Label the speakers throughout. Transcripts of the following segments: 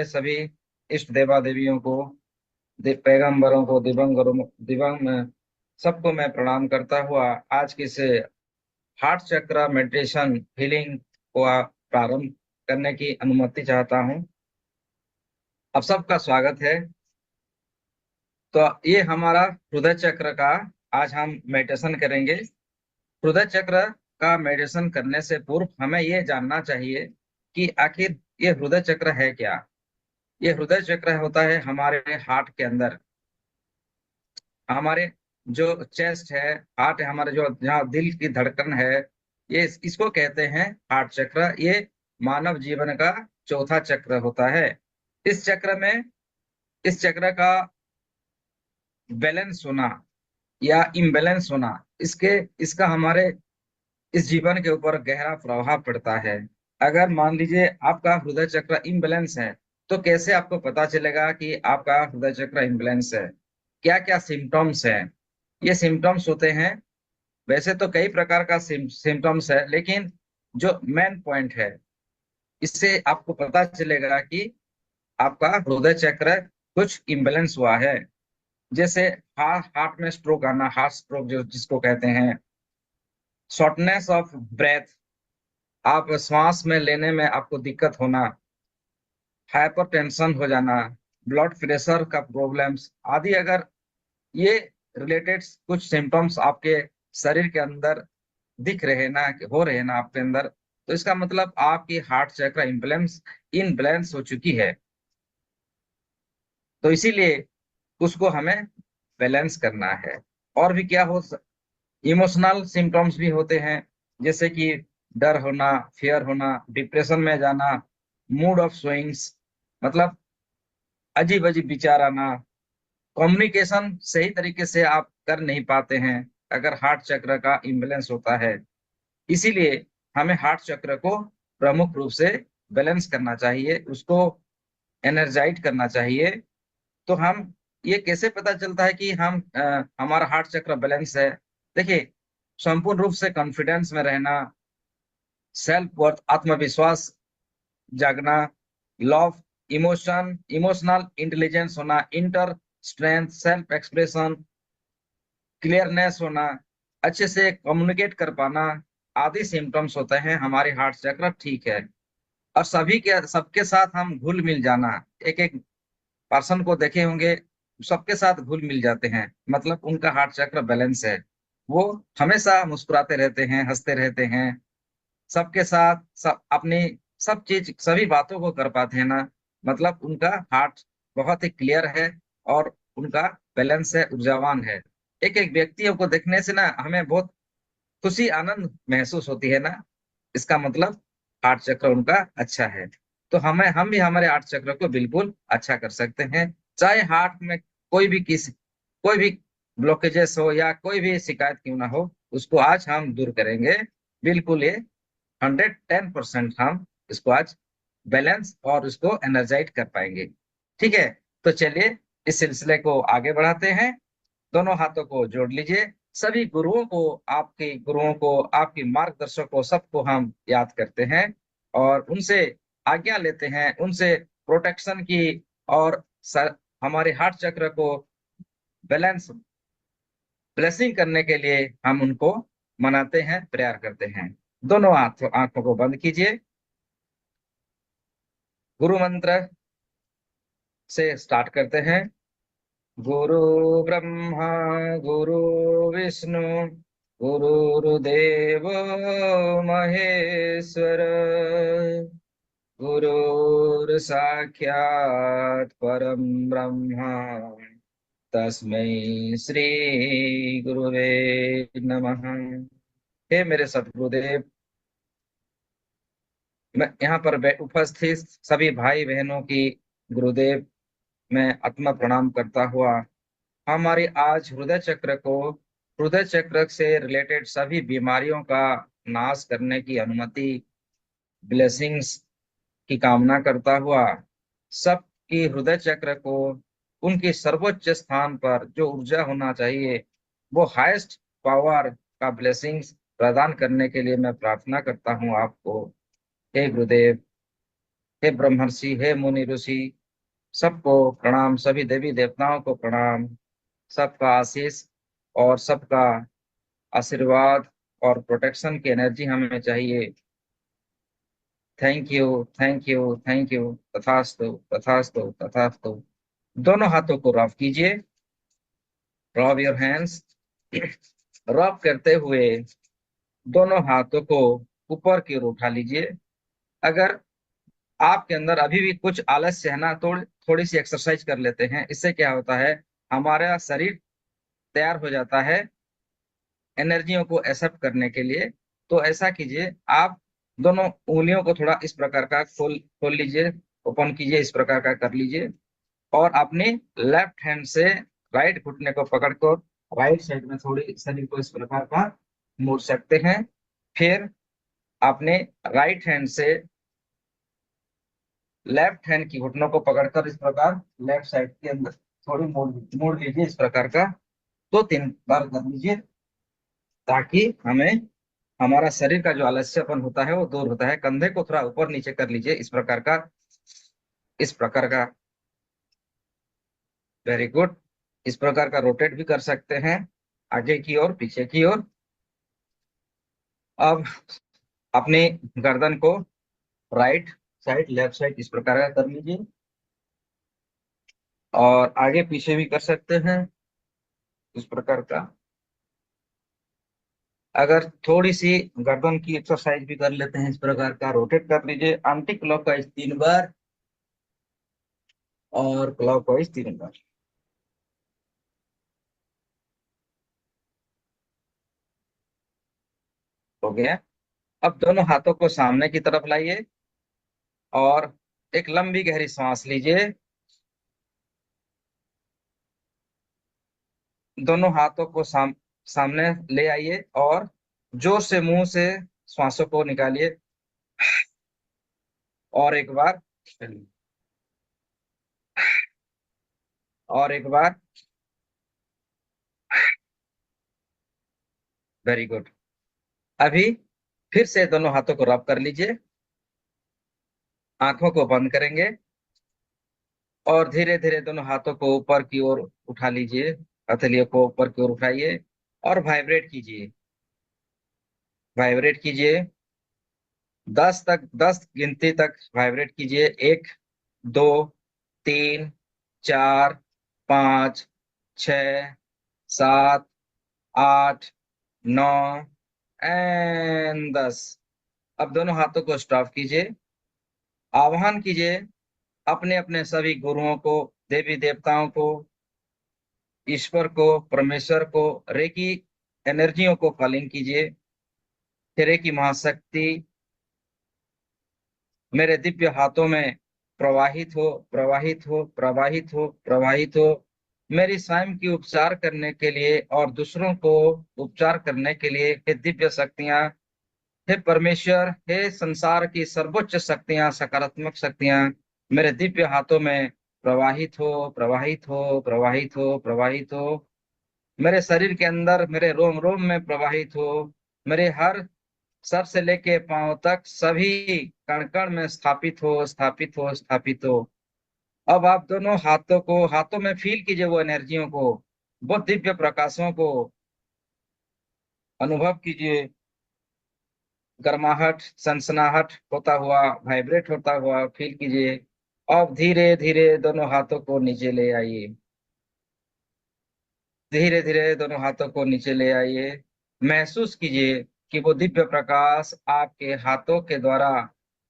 Speaker 1: सभी इष्ट देवा देवियों को, पैगंबरों को, दिवंग सबको मैं प्रणाम करता हुआ आज के से हार्ट चक्र मेडिटेशन हीलिंग को प्रारंभ करने की अनुमति चाहता हूं। आप सबका स्वागत है। तो ये हमारा हृदय चक्र का आज हम मेडिटेशन करेंगे। हृदय चक्र का मेडिटेशन करने से पूर्व हमें ये जानना चाहिए कि आखिर ये हृदय चक्र है क्या। ये हृदय चक्र होता है हमारे हार्ट के अंदर, हमारे जो चेस्ट है, हार्ट है, हमारे जो जहाँ दिल की धड़कन है, ये इसको कहते हैं हार्ट चक्र। ये मानव जीवन का चौथा चक्र होता है। इस चक्र में, इस चक्र का बैलेंस होना या इम्बैलेंस होना, इसके इसका हमारे इस जीवन के ऊपर गहरा प्रभाव पड़ता है। अगर मान लीजिए आपका हृदय चक्र इम्बैलेंस है, तो कैसे आपको पता चलेगा कि आपका हृदय चक्र इम्बैलेंस है? क्या क्या सिम्टम्स हैं? ये सिम्टम्स होते हैं, वैसे तो कई प्रकार का सिम्टम्स है, लेकिन जो मेन पॉइंट है, इससे आपको पता चलेगा कि आपका हृदय चक्र कुछ इम्बैलेंस हुआ है। जैसे हार्ट हार्ट में स्ट्रोक आना, हार्ट स्ट्रोक जो जिसको कहते हैं, शॉर्टनेस ऑफ ब्रेथ, आप श्वास में लेने में आपको दिक्कत होना, हाइपरटेंशन हो जाना, ब्लड प्रेशर का प्रॉब्लम्स आदि, अगर ये रिलेटेड कुछ सिम्टम्स आपके शरीर के अंदर दिख रहे ना, हो रहे ना आपके अंदर, तो इसका मतलब आपकी हार्ट चक्र इम्बैलेंस इनबैलेंस हो चुकी है। तो इसीलिए उसको हमें बैलेंस करना है। और भी क्या हो, इमोशनल सिम्टम्स भी होते हैं, जैसे कि डर होना, फियर होना, डिप्रेशन में जाना, मूड ऑफ स्विंग्स, मतलब अजीब अजीब विचार आना, कम्युनिकेशन सही तरीके से आप कर नहीं पाते हैं अगर हार्ट चक्र का इम्बैलेंस होता है। इसीलिए हमें हार्ट चक्र को प्रमुख रूप से बैलेंस करना चाहिए, उसको एनर्जाइज करना चाहिए। तो हम, ये कैसे पता चलता है कि हमारा हार्ट चक्र बैलेंस है? देखिए, संपूर्ण रूप से कॉन्फिडेंस में रहना, सेल्फ वर्थ, आत्मविश्वास जागना, लव, इमोशनल इंटेलिजेंस होना, inter strength, self expression, clearness होना, अच्छे से कम्युनिकेट कर पाना आदि सिम्टम्स होते हैं हमारे हार्ट चक्र ठीक है। और सभी के सबके साथ हम घुल मिल जाना, एक एक पर्सन को देखे होंगे, सबके साथ घुल मिल जाते हैं, मतलब उनका हार्ट चक्र बैलेंस है। वो हमेशा मुस्कुराते रहते हैं, हंसते रहते हैं, सबके साथ सब अपनी सब चीज सभी बातों को कर पाते हैं ना, मतलब उनका हार्ट बहुत ही क्लियर है और उनका बैलेंस है, ऊर्जावान है। एक एक व्यक्तियों को देखने से ना हमें बहुत खुशी आनंद महसूस होती है ना, इसका मतलब हार्ट चक्र उनका अच्छा है। तो हम भी हमारे हार्ट चक्र को बिल्कुल अच्छा कर सकते हैं। चाहे हार्ट में कोई भी ब्लॉकेजेस हो या कोई भी शिकायत क्यों ना हो, उसको आज हम दूर करेंगे। बिल्कुल, ये 110% हम इसको आज बैलेंस और इसको एनर्जाइज कर पाएंगे। ठीक है, तो चलिए इस सिलसिले को आगे बढ़ाते हैं। दोनों हाथों को जोड़ लीजिए। सभी गुरुओं को, आपके गुरुओं को, आपके मार्गदर्शकों, सबको हम याद करते हैं और उनसे आज्ञा लेते हैं, उनसे प्रोटेक्शन की, और हमारे हार्ट चक्र को बैलेंस ब्लेसिंग करने के लिए हम उनको मनाते हैं, प्रेयर करते हैं। दोनों आंखों को बंद कीजिए। गुरु मंत्र से स्टार्ट करते हैं। गुरु ब्रह्मा, गुरु विष्णु, गुरुर्देव महेश्वर, गुरुर्साक्षात् परम ब्रह्म, तस्मै श्री गुरुवे नमः। हे मेरे सतगुरुदेव, मैं यहाँ पर उपस्थित सभी भाई बहनों की गुरुदेव मैं आत्मा प्रणाम करता हुआ हमारी आज हृदय चक्र से रिलेटेड सभी बीमारियों का नाश करने की अनुमति, ब्लेसिंग्स की कामना करता हुआ, सबकी हृदय चक्र को उनके सर्वोच्च स्थान पर जो ऊर्जा होना चाहिए, वो हाईएस्ट पावर का ब्लेसिंग्स प्रदान करने के लिए मैं प्रार्थना करता हूँ आपको। हे गुरुदेव, हे ब्रह्मर्षि, हे मुनि ऋषि, सबको प्रणाम, सभी देवी देवताओं को प्रणाम। सबका आशीष और सबका आशीर्वाद और प्रोटेक्शन की एनर्जी हमें चाहिए। Thank you, thank you, thank you. तथास्तु, तथास्तु, तथास्तु। दोनों हाथों को रब कीजिए। Rub your hands. रब करते हुए दोनों हाथों को ऊपर की ओर उठा लीजिए। अगर आपके अंदर अभी भी कुछ आलस्य है ना, तो थोड़ी सी एक्सरसाइज कर लेते हैं। इससे क्या होता है, हमारा शरीर तैयार हो जाता है एनर्जियों को एक्सेप्ट करने के लिए। तो ऐसा कीजिए, आप दोनों उंगलियों को थोड़ा इस प्रकार का खोल खोल लीजिए, ओपन कीजिए, इस प्रकार का कर लीजिए। और अपने लेफ्ट हैंड से राइट घुटने को पकड़कर राइट साइड में थोड़ी शरीर को इस प्रकार का मोड़ सकते हैं। फिर अपने राइट हैंड से लेफ्ट हैंड की घुटनों को पकड़कर इस प्रकार लेफ्ट साइड के अंदर थोड़ी मोड़ मोड़ लीजिए, इस प्रकार का 2-3 बार कर लीजिए, ताकि हमें हमारा शरीर का जो आलस्यपन होता है वो दूर होता है। कंधे को थोड़ा ऊपर नीचे कर लीजिए, इस प्रकार का, इस प्रकार का। Very good. इस प्रकार का रोटेट भी कर सकते हैं, आगे की ओर, पीछे की ओर। अब अपनी गर्दन को राइट साइड, लेफ्ट साइड इस प्रकार का कर लीजिए, और आगे पीछे भी कर सकते हैं, इस प्रकार का। अगर थोड़ी सी गर्दन की एक्सरसाइज भी कर लेते हैं, इस प्रकार का रोटेट कर लीजिए। एंटी क्लॉकवाइज 3 बार और क्लॉकवाइज 3 बार। हो गया। अब दोनों हाथों को सामने की तरफ लाइए और एक लंबी गहरी सांस लीजिए। दोनों हाथों को सामने ले आइए और जोर से मुंह से श्वासों को निकालिए। और एक बार, और एक बार। Very good. अभी फिर से दोनों हाथों को रब कर लीजिए। आंखों को बंद करेंगे और धीरे धीरे दोनों हाथों को ऊपर की ओर उठा लीजिए। हथेलियों को ऊपर की ओर उठाइए और वाइब्रेट कीजिए, वाइब्रेट कीजिए। 10 गिनती तक वाइब्रेट कीजिए। 1, 2, 3, 4, 5, 6, 7, 8, 9 एंड 10। अब दोनों हाथों को स्टॉप कीजिए। आह्वान कीजिए अपने अपने सभी गुरुओं को, देवी देवताओं को, ईश्वर को, परमेश्वर को, रेकी एनर्जियों को कॉलिंग कीजिए। हे रेकी महाशक्ति, मेरे दिव्य हाथों में प्रवाहित हो, प्रवाहित हो, प्रवाहित हो, प्रवाहित हो। मेरी स्वयं की उपचार करने के लिए और दूसरों को उपचार करने के लिए हे दिव्य शक्तियां, हे परमेश्वर, हे संसार की सर्वोच्च शक्तियां, सकारात्मक शक्तियां, मेरे दिव्य हाथों में प्रवाहित हो, प्रवाहित हो, प्रवाहित हो, प्रवाहित हो। मेरे शरीर के अंदर, मेरे रोम रोम में प्रवाहित हो। मेरे हर सर से लेके पांव तक सभी कण कण में स्थापित हो, स्थापित हो, स्थापित हो। अब आप दोनों हाथों को, हाथों में फील कीजिए वो एनर्जियों को, वो दिव्य प्रकाशों को अनुभव कीजिए। गर्माहट, सनसनाहट होता हुआ, वाइब्रेट होता हुआ फील कीजिए। अब धीरे धीरे दोनों हाथों को नीचे ले आइए, धीरे धीरे दोनों हाथों को नीचे ले आइए। महसूस कीजिए कि वो दिव्य प्रकाश आपके हाथों के द्वारा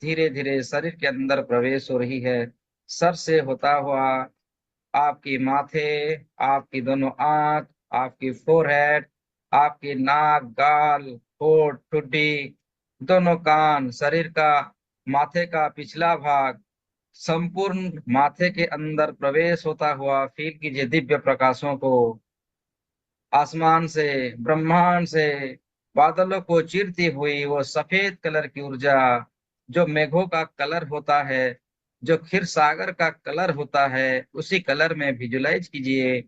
Speaker 1: धीरे धीरे शरीर के अंदर प्रवेश हो रही है। सर से होता हुआ आपकी माथे, आपकी दोनों आंख, आपकी फोरहेड, आपकी नाक, गाल, होंठ, ठुड्डी, दोनों कान, शरीर का, माथे का पिछला भाग, संपूर्ण माथे के अंदर प्रवेश होता हुआ फील कीजिए दिव्य प्रकाशों को। आसमान से, ब्रह्मांड से, बादलों को चीरती हुई वो सफेद कलर की ऊर्जा, जो मेघों का कलर होता है, जो क्षीर सागर का कलर होता है, उसी कलर में विजुलाइज कीजिए।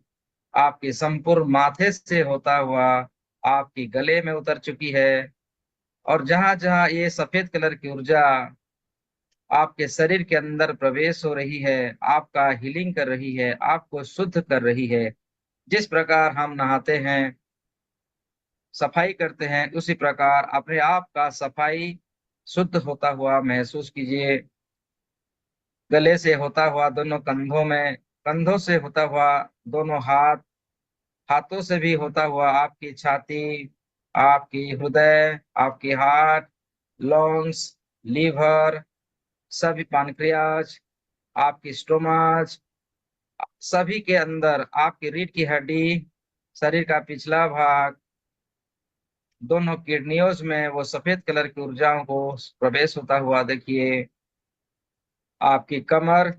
Speaker 1: आपके संपूर्ण माथे से होता हुआ आपकी गले में उतर चुकी है। और जहां जहां ये सफेद कलर की ऊर्जा आपके शरीर के अंदर प्रवेश हो रही है, आपका हीलिंग कर रही है, आपको शुद्ध कर रही है। जिस प्रकार हम नहाते हैं, सफाई करते हैं, उसी प्रकार अपने आप का सफाई शुद्ध होता हुआ महसूस कीजिए। गले से होता हुआ दोनों कंधों में, कंधों से होता हुआ दोनों हाथ, हाथों से भी होता हुआ आपकी छाती, आपकी हृदय, आपकी हार्ट, लंग्स, लीवर, सभी पानक्रियाज, आपकी स्टोमच, सभी के अंदर आपकी रीढ़ की हड्डी, शरीर का पिछला भाग, दोनों किडनियों में वो सफेद कलर की ऊर्जाओं को प्रवेश होता हुआ देखिए। आपकी कमर,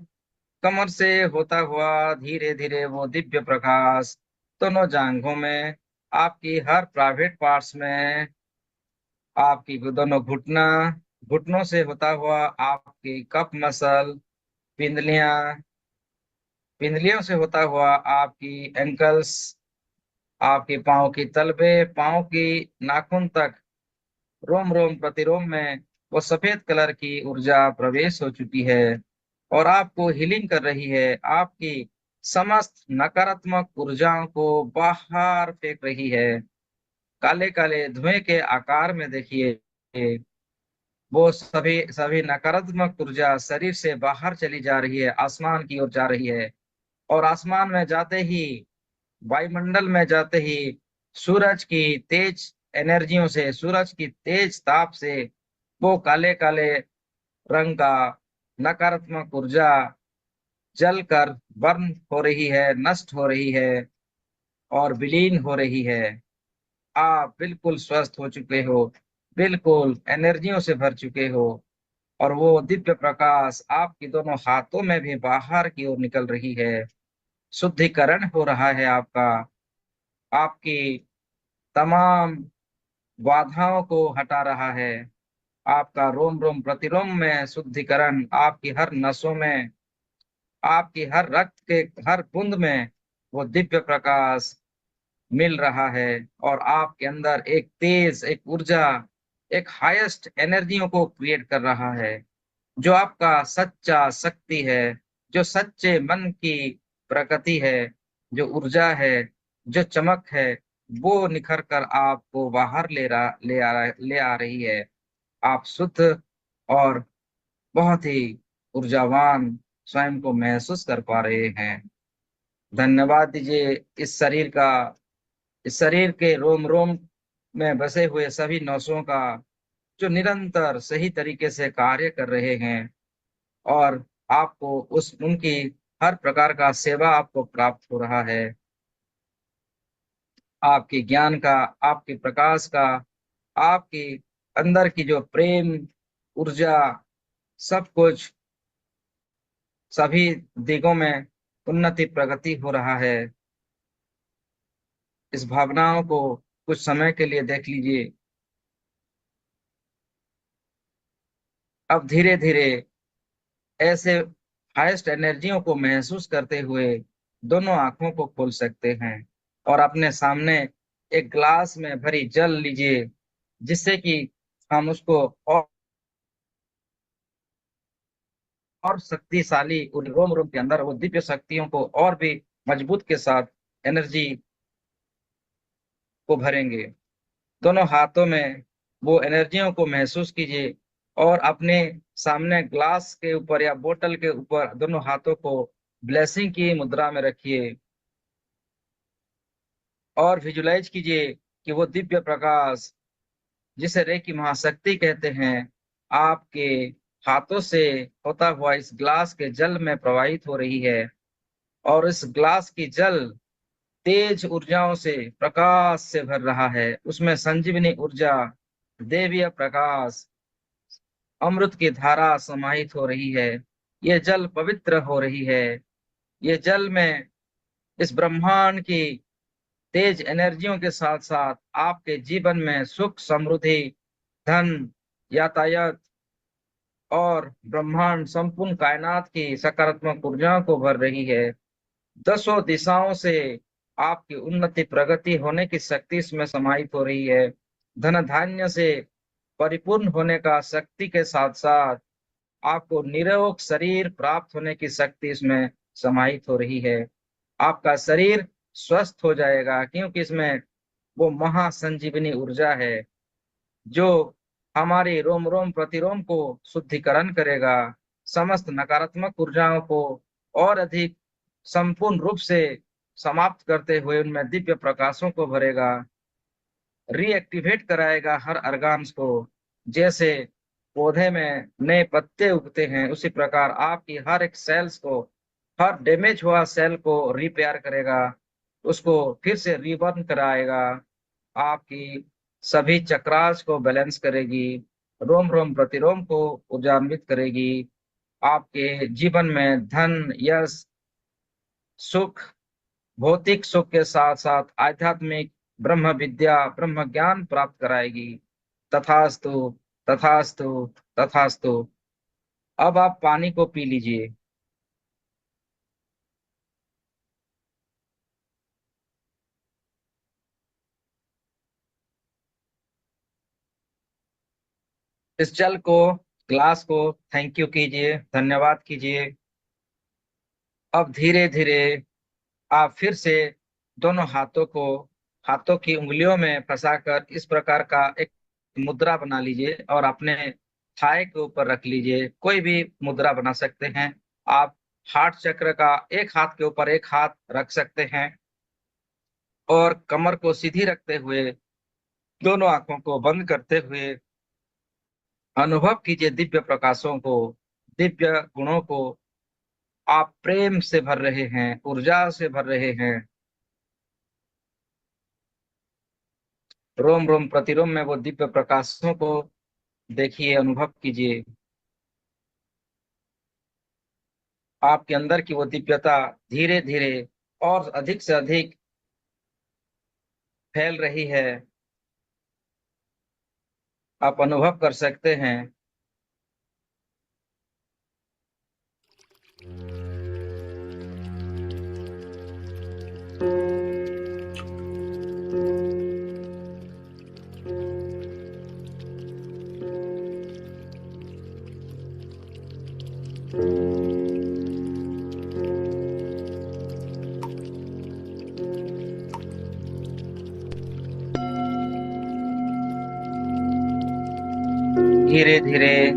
Speaker 1: कमर से होता हुआ धीरे धीरे वो दिव्य प्रकाश दोनों जांघों में, आपकी हर प्राइवेट पार्ट्स में, आपकी दोनों घुटना, घुटनों से होता हुआ आपकी कप मसल, पिंडलियां, पिंडलियों से होता हुआ आपकी एंकल्स, आपके पाँव की तलवे, पाँव की नाखून तक, रोम रोम प्रतिरोम में वो सफेद कलर की ऊर्जा प्रवेश हो चुकी है और आपको हीलिंग कर रही है। आपकी समस्त नकारात्मक ऊर्जाओं को बाहर फेंक रही है। काले काले धुएं के आकार में देखिए, वो सभी सभी नकारात्मक ऊर्जा शरीर से बाहर चली जा रही है, आसमान की ओर जा रही है। और आसमान में जाते ही, वायुमंडल में जाते ही, सूरज की तेज एनर्जियों से, सूरज की तेज ताप से वो काले काले रंग का नकारात्मक ऊर्जा जल कर बर्न हो रही है, नष्ट हो रही है और विलीन हो रही है। आप बिल्कुल स्वस्थ हो चुके हो, बिल्कुल एनर्जियों से भर चुके हो। और वो दिव्य प्रकाश आपकी दोनों हाथों में भी बाहर की ओर निकल रही है। शुद्धिकरण हो रहा है आपका, आपकी तमाम बाधाओं को हटा रहा है। आपका रोम रोम प्रतिरोम में शुद्धिकरण, आपकी हर नसों में, आपकी हर रक्त के हर बूंद में वो दिव्य प्रकाश मिल रहा है। और आपके अंदर एक तेज, एक ऊर्जा, एक हाईएस्ट एनर्जियों को क्रिएट कर रहा है, जो आपका सच्चा शक्ति है, जो सच्चे मन की प्रकृति है, जो ऊर्जा है, जो चमक है, वो निखर कर आपको बाहर ले आ रही है। आप शुद्ध और बहुत ही ऊर्जावान स्वयं को महसूस कर पा रहे हैं। धन्यवाद दीजिए इस शरीर के रोम रोम में बसे हुए सभी नसों का, जो निरंतर सही तरीके से कार्य कर रहे हैं। और आपको उस उनकी हर प्रकार का सेवा आपको प्राप्त हो रहा है। आपके ज्ञान का, आपके प्रकाश का, आपके अंदर की जो प्रेम, ऊर्जा, सब कुछ, सभी दिगों में उन्नति प्रगति हो रहा है। इस भावनाओं को कुछ समय के लिए देख लीजिए। अब धीरे धीरे ऐसे हाईएस्ट एनर्जियों को महसूस करते हुए दोनों आंखों को खोल सकते हैं और अपने सामने एक ग्लास में भरी जल लीजिए, जिससे कि हम उसको और शक्तिशाली उन रोम रोम के अंदर वो दिव्य शक्तियों को और भी मजबूत के साथ एनर्जी को भरेंगे। दोनों हाथों में वो एनर्जियों को महसूस कीजिए और अपने सामने ग्लास के ऊपर या बोतल के ऊपर दोनों हाथों को ब्लेसिंग की मुद्रा में रखिए और विजुलाइज कीजिए कि वो दिव्य प्रकाश, जिसे रेकी महाशक्ति कहते हैं, आपके हाथों से होता हुआ इस ग्लास के जल में प्रवाहित हो रही है। और इस ग्लास की जल तेज ऊर्जाओं से, प्रकाश से भर रहा है। उसमें संजीवनी ऊर्जा, देवीय प्रकाश, अमृत की धारा समाहित हो रही है। ये जल पवित्र हो रही है। ये जल में इस ब्रह्मांड की तेज एनर्जियों के साथ साथ आपके जीवन में सुख, समृद्धि, धन, यातायात और ब्रह्मांड, संपूर्ण कायनात की सकारात्मक ऊर्जाओं को भर रही है। दसों दिशाओं से आपकी उन्नति प्रगति होने की शक्ति इसमें समाहित हो रही है। धन धान्य से परिपूर्ण होने का शक्ति के साथ साथ आपको निरोग शरीर प्राप्त होने की शक्ति इसमें समाहित हो रही है। आपका शरीर स्वस्थ हो जाएगा, क्योंकि इसमें वो महासंजीवनी ऊर्जा है जो हमारी रोम रोम प्रतिरोम को शुद्धिकरण करेगा, समस्त नकारात्मक ऊर्जाओं को और अधिक संपूर्ण रूप से समाप्त करते हुए उनमें दिव्य प्रकाशों को भरेगा, रीएक्टिवेट कराएगा हर ऑर्गन्स को। जैसे पौधे में नए पत्ते उगते हैं, उसी प्रकार आपकी हर एक सेल्स को, हर डैमेज हुआ सेल को रिपेयर करेगा, उसको फिर से रीबर्न कराएगा, आपकी सभी चक्रास को बैलेंस करेगी, रोम रोम प्रतिरोम को ऊर्जान्वित करेगी, आपके जीवन में धन, यश, सुख, भौतिक सुख के साथ साथ आध्यात्मिक ब्रह्म विद्या, ब्रह्म ज्ञान प्राप्त कराएगी। तथास्तु, तथास्तु, तथास्तु। अब आप पानी को पी लीजिए। इस जल को, ग्लास को थैंक यू कीजिए, धन्यवाद कीजिए। अब धीरे धीरे आप फिर से दोनों हाथों को हाथों की उंगलियों में फंसाकर इस प्रकार का एक मुद्रा बना लीजिए और अपने थाई के ऊपर रख लीजिए। कोई भी मुद्रा बना सकते हैं आप। हार्ट चक्र का एक हाथ के ऊपर एक हाथ रख सकते हैं और कमर को सीधी रखते हुए दोनों आंखों को बंद करते हुए अनुभव कीजिए दिव्य प्रकाशों को, दिव्य गुणों को। आप प्रेम से भर रहे हैं, ऊर्जा से भर रहे हैं। रोम रोम प्रतिरोम में वो दिव्य प्रकाशों को देखिए, अनुभव कीजिए। आपके अंदर की वो दिव्यता धीरे धीरे और अधिक से अधिक फैल रही है, आप अनुभव कर सकते हैं। धीरे धीरे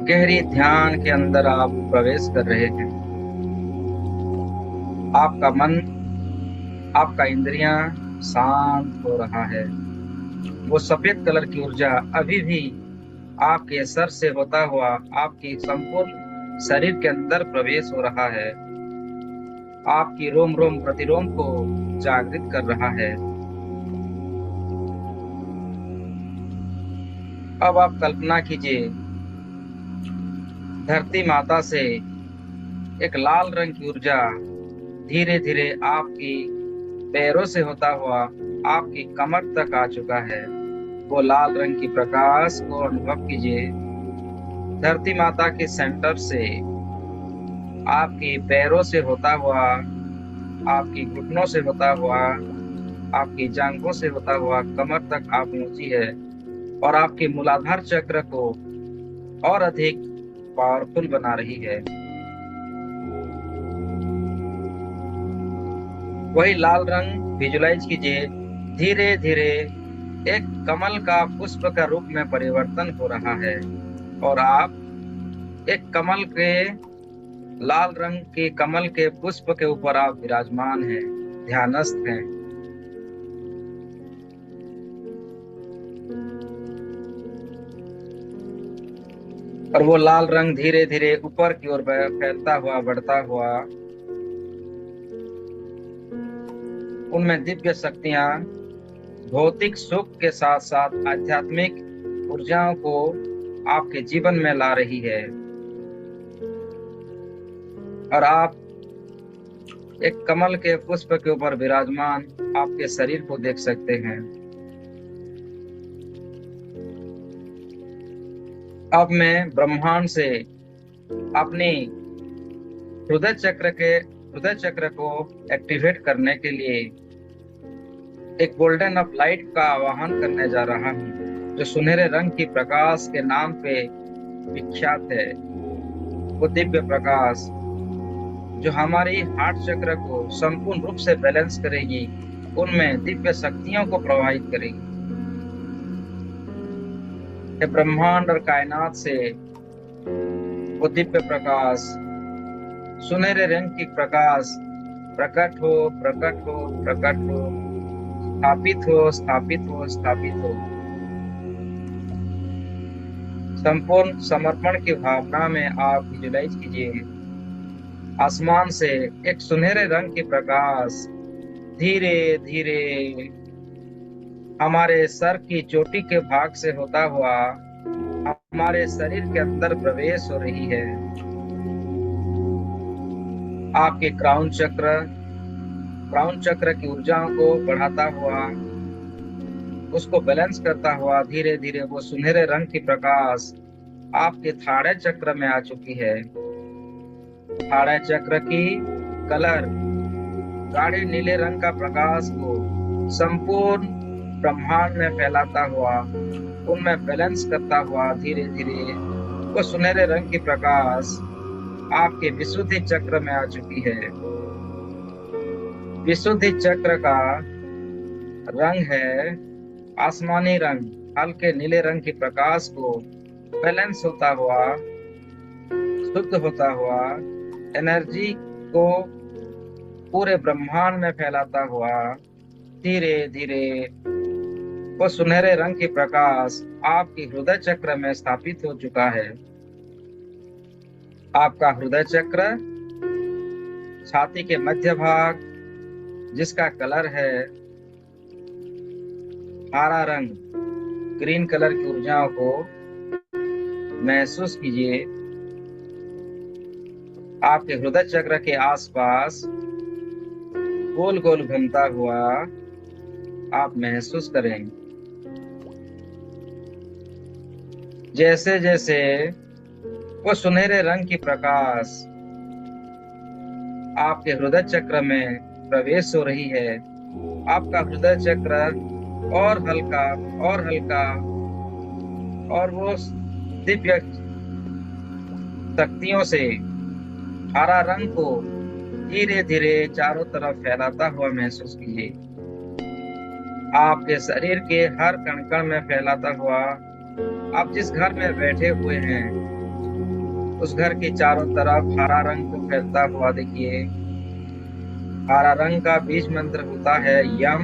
Speaker 1: गहरी ध्यान के अंदर आप प्रवेश कर रहे हैं। आपका मन, आपका इंद्रियां शांत हो रहा है। वो सफेद कलर की ऊर्जा अभी भी आपके सर से होता हुआ आपकी संपूर्ण शरीर के अंदर प्रवेश हो रहा है, आपकी रोम रोम प्रतिरोम को जागृत कर रहा है। अब आप कल्पना कीजिए, धरती माता से एक लाल रंग की ऊर्जा धीरे धीरे आपकी पैरों से होता हुआ आपकी कमर तक आ चुका है। वो लाल रंग की प्रकाश को अनुभव कीजिए। धरती माता के सेंटर से आपकी पैरों से होता हुआ, आपकी घुटनों से होता हुआ, आपकी जांघों से होता हुआ कमर तक आप पहुंची है और आपके मूलाधार चक्र को और अधिक पावरफुल बना रही है। वही लाल रंग विजुलाइज कीजिए, धीरे धीरे एक कमल का पुष्प का रूप में परिवर्तन हो रहा है और आप एक कमल के, लाल रंग के कमल के पुष्प के ऊपर आप विराजमान हैं, ध्यानस्थ हैं। और वो लाल रंग धीरे धीरे ऊपर की ओर फैलता हुआ, बढ़ता हुआ, उनमें दिव्य शक्तियां भौतिक सुख के साथ साथ आध्यात्मिक ऊर्जाओं को आपके जीवन में ला रही है और आप एक कमल के पुष्प के ऊपर विराजमान आपके शरीर को देख सकते हैं। अब मैं ब्रह्मांड से अपनी हृदय चक्र को एक्टिवेट करने के लिए एक गोल्डन ऑफ लाइट का आवाहन करने जा रहा हूँ, जो सुनहरे रंग की प्रकाश के नाम पे विख्यात है। वो दिव्य प्रकाश जो हमारी हार्ट चक्र को संपूर्ण रूप से बैलेंस करेगी, उनमें दिव्य शक्तियों को प्रवाहित करेगी। ये ब्रह्मांड और कायनात से वो दिव्य प्रकाश, सुनहरे रंग की प्रकाश प्रकट हो, प्रकट हो, प्रकट हो, स्थापित हो, स्थापित हो, स्थापित हो। संपूर्ण समर्पण की भावना में आप विजुलाइज कीजिए, आसमान से एक सुनहरे रंग की प्रकाश धीरे धीरे हमारे सर की चोटी के भाग से होता हुआ हमारे शरीर के अंदर प्रवेश हो रही है। आपके क्राउन चक्र की ऊर्जाओं को बढ़ाता हुआ, उसको बैलेंस करता हुआ धीरे धीरे वो सुनहरे रंग की प्रकाश आपके थाड़े चक्र में आ चुकी है। थाड़े चक्र की कलर गाढ़े नीले रंग का प्रकाश को संपूर्ण ब्रह्मांड में फैलाता हुआ, उनमें बैलेंस करता हुआ धीरे धीरे वो सुनहरे रंग की प्रकाश आपके विशुद्धि चक्र में आ चुकी है। विशुद्धि चक्र का रंग है आसमानी रंग, हल्के नीले रंग की प्रकाश को बैलेंस होता हुआ, शुद्ध होता हुआ, एनर्जी को पूरे ब्रह्मांड में फैलाता हुआ धीरे धीरे वो सुनहरे रंग की प्रकाश आपकी हृदय चक्र में स्थापित हो चुका है। आपका हृदय चक्र छाती के मध्य भाग, जिसका कलर है हरा रंग, ग्रीन कलर की ऊर्जाओं को महसूस कीजिए। आपके हृदय चक्र के आसपास गोल गोल घूमता हुआ आप महसूस करें। जैसे जैसे वो सुनहरे रंग की प्रकाश आपके हृदय चक्र में प्रवेश हो रही है, आपका हृदय चक्र और हल्का और हल्का, और वो दिव्य शक्तियों से हरा रंग को धीरे धीरे चारों तरफ फैलाता हुआ महसूस कीजिए। आपके शरीर के हर कण कण में फैलाता हुआ, आप जिस घर में बैठे हुए हैं उस घर के चारों तरफ हरा रंग को फैलता हुआ देखिए। हरा रंग का बीज मंत्र होता है यम।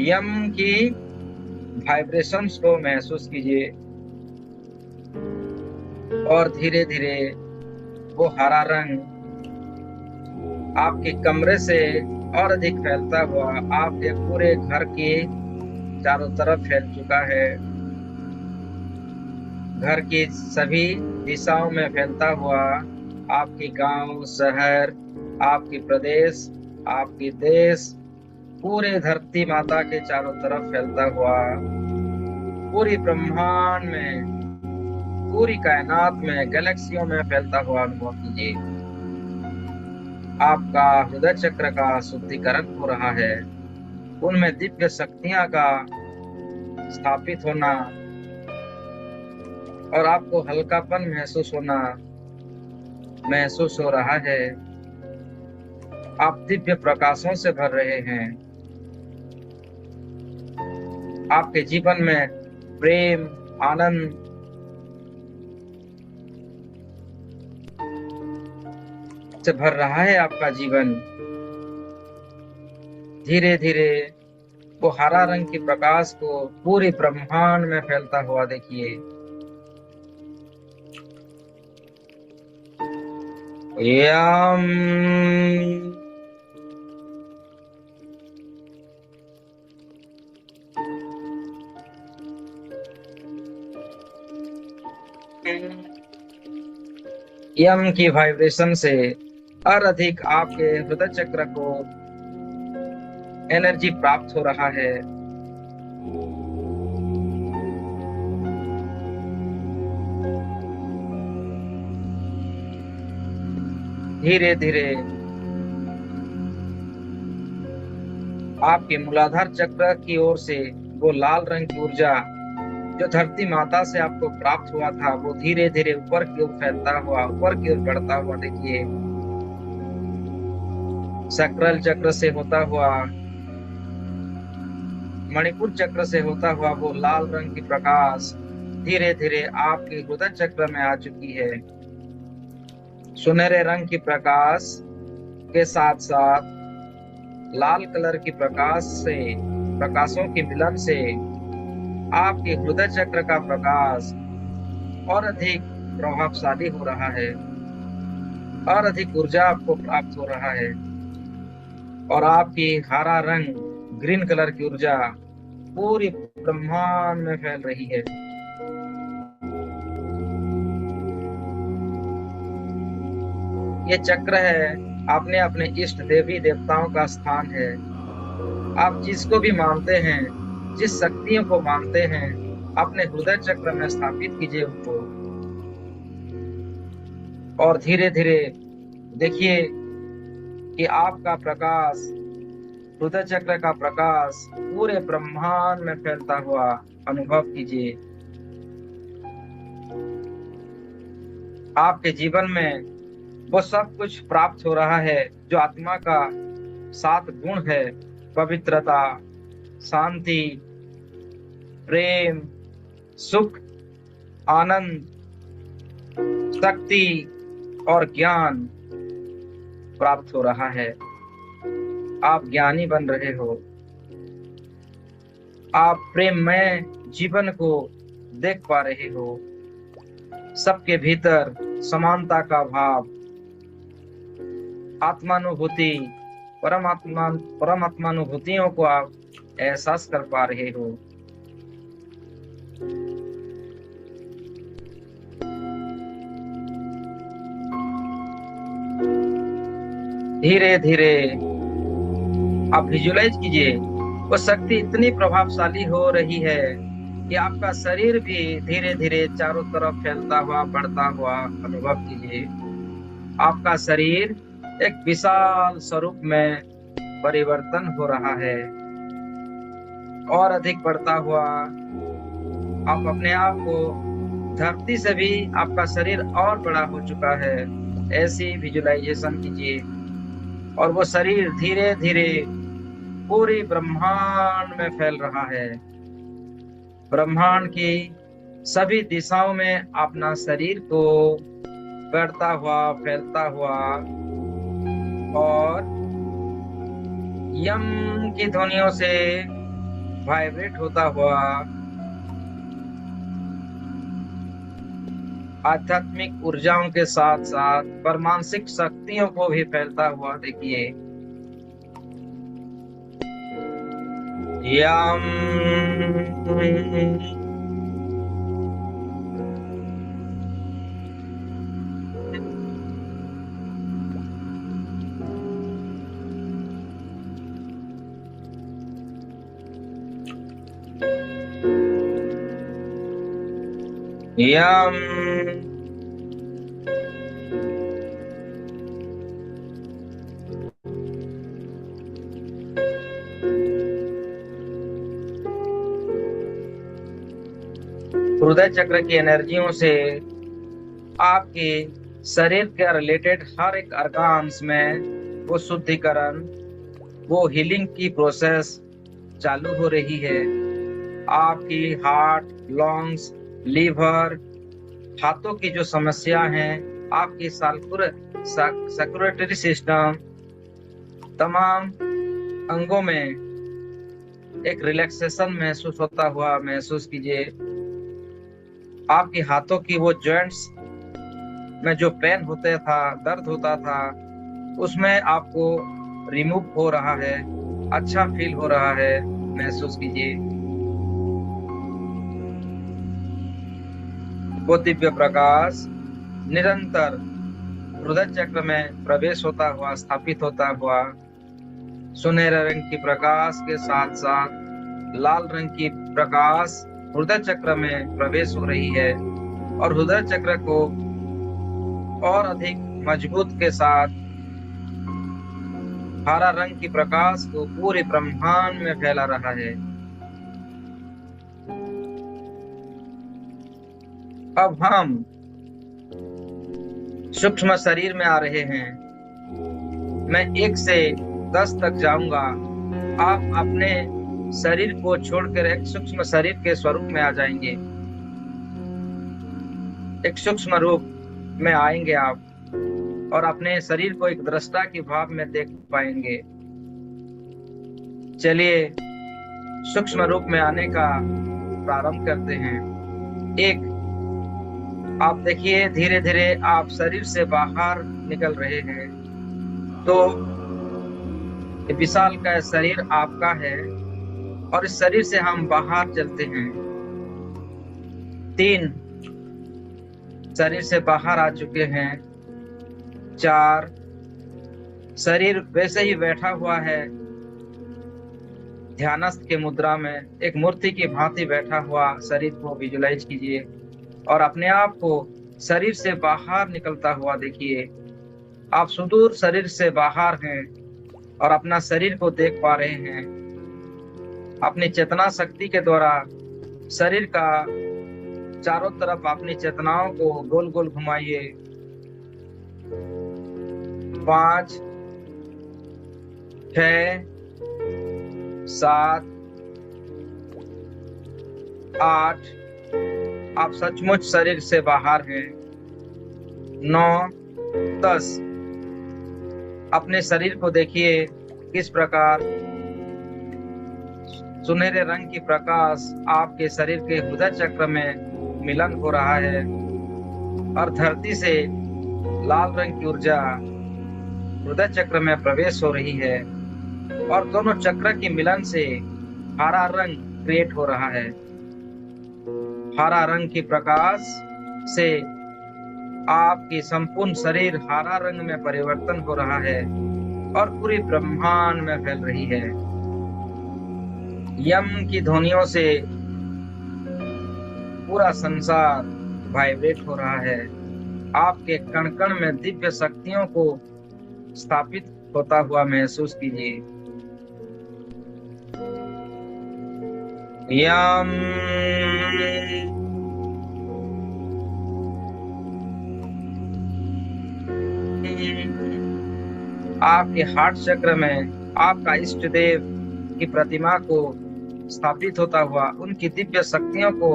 Speaker 1: यम की वाइब्रेशंस को महसूस कीजिए और धीरे धीरे वो हरा रंग आपके कमरे से और अधिक फैलता हुआ आपके पूरे घर के चारों तरफ फैल चुका है। घर की सभी दिशाओं में फैलता हुआ आपके गांव, शहर, आपके प्रदेश, आपके देश, पूरे धरती माता के चारों तरफ फैलता हुआ पूरी ब्रह्मांड में, पूरी कायनात में, गैलेक्सियों में फैलता हुआ अनुभव कीजिए। आपका हृदय चक्र का शुद्धिकरण हो रहा है, उनमें दिव्य शक्तियां का स्थापित होना और आपको हल्कापन महसूस हो रहा है। आप दिव्य प्रकाशों से भर रहे हैं। आपके जीवन में प्रेम, आनंद, से भर रहा है आपका जीवन। धीरे धीरे वो हरा रंग की प्रकाश को पूरे ब्रह्मांड में फैलता हुआ देखिए। यम यम की वाइब्रेशन से और अधिक आपके हृदय चक्र को एनर्जी प्राप्त हो रहा है। धीरे धीरे आपके मूलाधार चक्र की ओर से वो लाल रंग की ऊर्जा जो धरती माता से आपको प्राप्त हुआ था वो धीरे धीरे ऊपर की ओर फैलता हुआ, ऊपर की ओर बढ़ता हुआ देखिए, सक्राल चक्र से होता हुआ, मणिपुर चक्र से होता हुआ वो लाल रंग की प्रकाश धीरे धीरे आपके हृदय चक्र में आ चुकी है। सुनहरे रंग की प्रकाश के साथ साथ लाल कलर की प्रकाश से, प्रकाशों के मिलन से आपके हृदय चक्र का प्रकाश और अधिक प्रभावशाली हो रहा है और अधिक ऊर्जा आपको प्राप्त हो रहा है, और आपकी हरा रंग, ग्रीन कलर की ऊर्जा पूरी ब्रह्मांड में फैल रही है। ये चक्र है आपने अपने इष्ट देवी देवताओं का स्थान है। आप जिसको भी मानते हैं, जिस शक्तियों को मानते हैं, अपने हृदय चक्र में स्थापित कीजिए उनको, और धीरे धीरे देखिए कि आपका प्रकाश, हृदय चक्र का प्रकाश पूरे ब्रह्मांड में फैलता हुआ अनुभव कीजिए। आपके जीवन में वो सब कुछ प्राप्त हो रहा है जो आत्मा का 7 गुण है: पवित्रता, शांति, प्रेम, सुख, आनंद, शक्ति और ज्ञान प्राप्त हो रहा है। आप ज्ञानी बन रहे हो, आप प्रेममय जीवन को देख पा रहे हो, सबके भीतर समानता का भाव, आत्मानुभूति, परमात्मानुभूतियों को आप एहसास कर पा रहे हो। धीरे धीरे आप विजुलाइज कीजिए, वो शक्ति इतनी प्रभावशाली हो रही है कि आपका शरीर भी धीरे धीरे चारों तरफ फैलता हुआ, बढ़ता हुआ अनुभव कीजिए। आपका शरीर एक विशाल स्वरूप में परिवर्तन हो रहा है और अधिक बढ़ता हुआ। आप अपने आप को धरती से भी, आपका शरीर और बड़ा हो चुका है, ऐसी विजुलाइजेशन कीजिए, और वो शरीर धीरे धीरे पूरी ब्रह्मांड में फैल रहा है। ब्रह्मांड की सभी दिशाओं में अपना शरीर को बढ़ता हुआ, फैलता हुआ, और यम की ध्वनियों से वाइब्रेट होता हुआ आध्यात्मिक ऊर्जाओं के साथ साथ परमांशिक शक्तियों को भी फैलता हुआ देखिए। यम यम हृदय चक्र की एनर्जियों से आपके शरीर के रिलेटेड हर एक ऑर्गन्स में वो शुद्धिकरण, वो हीलिंग की प्रोसेस चालू हो रही है। आपकी हार्ट, लंग्स, लीवर, हाथों की जो समस्या हैं, आपकी सर्कुलेटरी सिस्टम, तमाम अंगों में एक रिलैक्सेशन महसूस होता हुआ महसूस कीजिए। आपके हाथों की वो जॉइंट्स में जो पेन होता था, दर्द होता था, उसमें आपको रिमूव हो रहा है, अच्छा फील हो रहा है, महसूस कीजिए। वो दिव्य प्रकाश निरंतर हृदय चक्र में प्रवेश होता हुआ, स्थापित होता हुआ, सुनहरे रंग की प्रकाश के साथ साथ लाल रंग की प्रकाश हृदय चक्र में प्रवेश हो रही है, और हृदय चक्र को और अधिक मजबूत के साथ हरा रंग की प्रकाश को पूरे ब्रह्मांड में फैला रहा है। अब हम सूक्ष्म शरीर में आ रहे हैं। मैं 1 से 10 तक जाऊंगा। आप अपने शरीर को छोड़कर एक सूक्ष्म शरीर के स्वरूप में आ जाएंगे। एक सूक्ष्म रूप में आएंगे आप, और अपने शरीर को एक दृष्टा के भाव में देख पाएंगे। चलिए सूक्ष्म रूप में आने का प्रारंभ करते हैं। एक, आप देखिए धीरे धीरे आप शरीर से बाहर निकल रहे हैं। तो विशाल का शरीर आपका है, और इस शरीर से हम बाहर चलते हैं। 3, शरीर से बाहर आ चुके हैं। 4, शरीर वैसे ही बैठा हुआ है, ध्यानस्थ के मुद्रा में एक मूर्ति की भांति बैठा हुआ शरीर को विजुलाइज कीजिए, और अपने आप को शरीर से बाहर निकलता हुआ देखिए। आप सुदूर शरीर से बाहर हैं और अपना शरीर को देख पा रहे हैं। अपनी चेतना शक्ति के द्वारा शरीर का चारों तरफ अपनी चेतनाओं को गोल गोल घुमाइए। 5, 6, 7, 8, आप सचमुच शरीर से बाहर हैं। 9, 10, अपने शरीर को देखिए किस प्रकार सुनहरे रंग की प्रकाश आपके शरीर के हृदय चक्र में मिलन हो रहा है, और धरती से लाल रंग की ऊर्जा हृदय चक्र में प्रवेश हो रही है, और दोनों चक्र के मिलन से हरा रंग क्रिएट हो रहा है। हरा रंग की प्रकाश से आपकी संपूर्ण शरीर हरा रंग में परिवर्तन हो रहा है और पूरी ब्रह्मांड में फैल रही है। यम की ध्वनियों से पूरा संसार वाइब्रेट हो रहा है। आपके कण कण में दिव्य शक्तियों को स्थापित होता हुआ महसूस कीजिए। यम। आपके हार्ट चक्र में आपका इष्ट देव की प्रतिमा को स्थापित होता हुआ, उनकी दिव्य शक्तियों को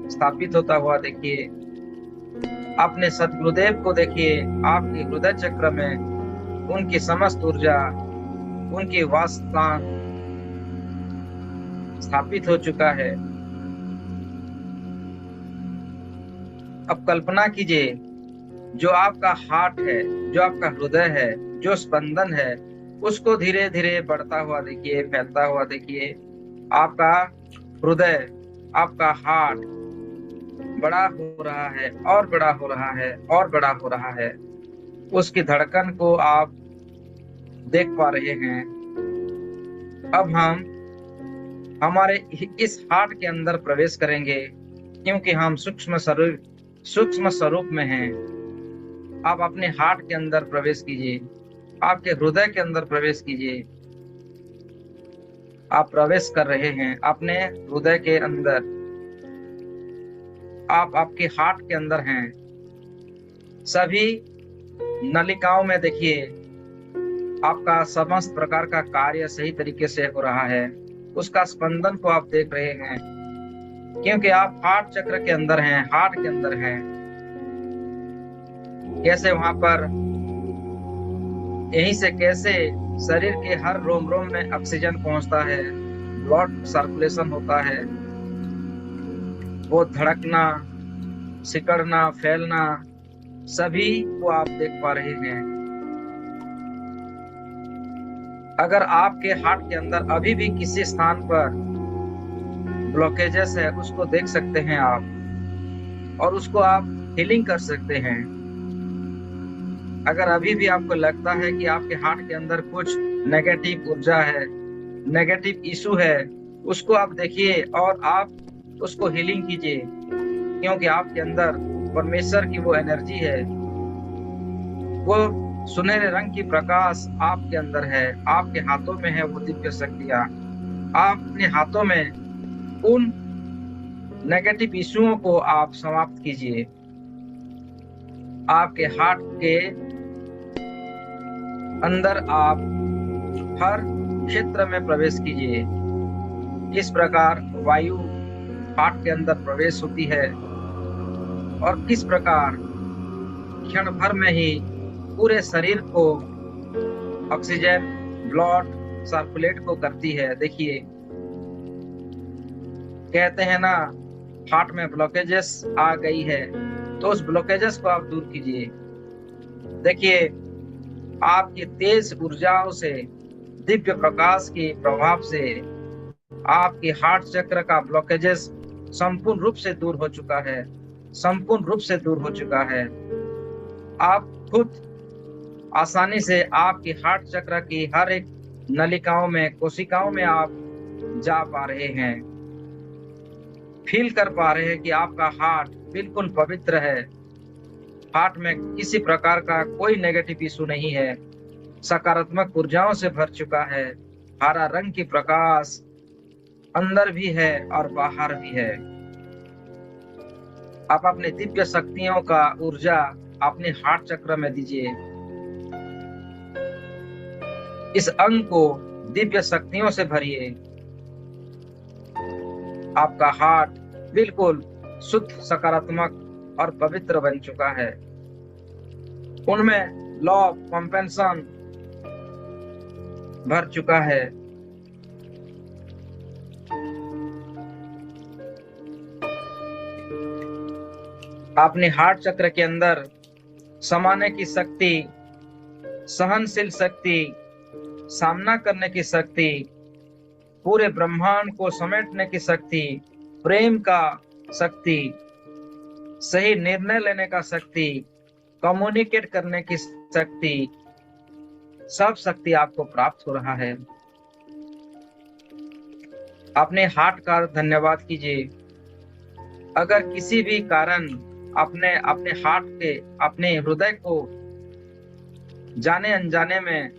Speaker 1: स्थापित होता हुआ देखिए। अपने सद्गुरुदेव को देखिए, आपके हृदय चक्र में उनकी समस्त ऊर्जा, उनकी वासना स्थापित हो चुका है। अब कल्पना कीजिए, जो आपका हार्ट है, जो आपका हृदय है, जो स्पंदन है, उसको धीरे धीरे बढ़ता हुआ देखिए, फैलता हुआ देखिए। आपका हृदय, आपका हार्ट बड़ा हो रहा है और बड़ा हो रहा है और बड़ा हो रहा है। उसकी धड़कन को आप देख पा रहे हैं। अब हम हमारे इस हार्ट के अंदर प्रवेश करेंगे, क्योंकि हम सूक्ष्म स्वरूप में हैं। आप अपने हार्ट के अंदर प्रवेश कीजिए, आपके हृदय के अंदर प्रवेश कीजिए। आप प्रवेश कर रहे हैं अपने हृदय के अंदर। आप आपके हार्ट के अंदर हैं। सभी नलिकाओं में देखिए, आपका समस्त प्रकार का कार्य सही तरीके से हो रहा है। उसका स्पंदन को आप देख रहे हैं, क्योंकि आप हार्ट चक्र के अंदर हैं, हार्ट के अंदर हैं। कैसे वहां पर यहीं से कैसे शरीर के हर रोम रोम में ऑक्सीजन पहुंचता है, ब्लड सर्कुलेशन होता है, वो धड़कना, सिकड़ना, फैलना, सभी को आप देख पा रहे हैं। अगर आपके हार्ट के अंदर अभी भी किसी स्थान पर ब्लॉकेजेस है, उसको देख सकते हैं आप, और उसको आप हीलिंग कर सकते हैं। अगर अभी भी आपको लगता है कि आपके हार्ट के अंदर कुछ नेगेटिव ऊर्जा है, नेगेटिव इशू है, उसको आप देखिए और आप उसको हीलिंग कीजिए, क्योंकि आपके अंदर परमेश्वर की वो एनर्जी है, वो सुनहरे रंग की प्रकाश आपके अंदर है। आपके हाथों में है वो दिव्य शक्तियां। आप अपने हाथों में उन नेगेटिव इश्यूओं को आप समाप्त कीजिए। आपके हार्ट के अंदर आप हर क्षेत्र में प्रवेश कीजिए। इस प्रकार वायु हार्ट के अंदर प्रवेश होती है और किस प्रकार क्षण भर में ही पूरे शरीर को ऑक्सीजन ब्लड सर्कुलेट को करती है। देखिए, कहते हैं ना, हार्ट में ब्लॉकेजेस आ गई है, तो उस ब्लॉकेजेस को आप दूर कीजिए। देखिए, आपकी तेज ऊर्जाओं से, दिव्य प्रकाश के प्रभाव से आपके हार्ट चक्र का ब्लॉकेजेस संपूर्ण रूप से दूर हो चुका है, संपूर्ण रूप से दूर हो चुका है। आप खुद आसानी से आपकी हार्ट चक्र की हर एक नलिकाओं में, कोशिकाओं में आप जा पा रहे हैं, फील कर पा रहे हैं कि आपका हार्ट बिल्कुल पवित्र है। हार्ट में किसी प्रकार का कोई नेगेटिव इशू नहीं है, सकारात्मक ऊर्जाओं से भर चुका है। हरा रंग की प्रकाश अंदर भी है और बाहर भी है। आप अपने दिव्य शक्तियों का ऊर्जा अपने हार्ट चक्र में दीजिए। इस अंग को दिव्य शक्तियों से भरिए। आपका हार्ट बिल्कुल शुद्ध, सकारात्मक और पवित्र बन चुका है। उनमें लॉ ऑफ कंपेंशन भर चुका है। अपने हार्ट चक्र के अंदर समाने की शक्ति, सहनशील शक्ति, सामना करने की शक्ति, पूरे ब्रह्मांड को समेटने की शक्ति, प्रेम का शक्ति, सही निर्णय लेने का शक्ति, कम्युनिकेट करने की शक्ति, सब शक्ति आपको प्राप्त हो रहा है। अपने हार्ट का धन्यवाद कीजिए। अगर किसी भी कारण अपने अपने हार्ट के, अपने हृदय को जाने अनजाने में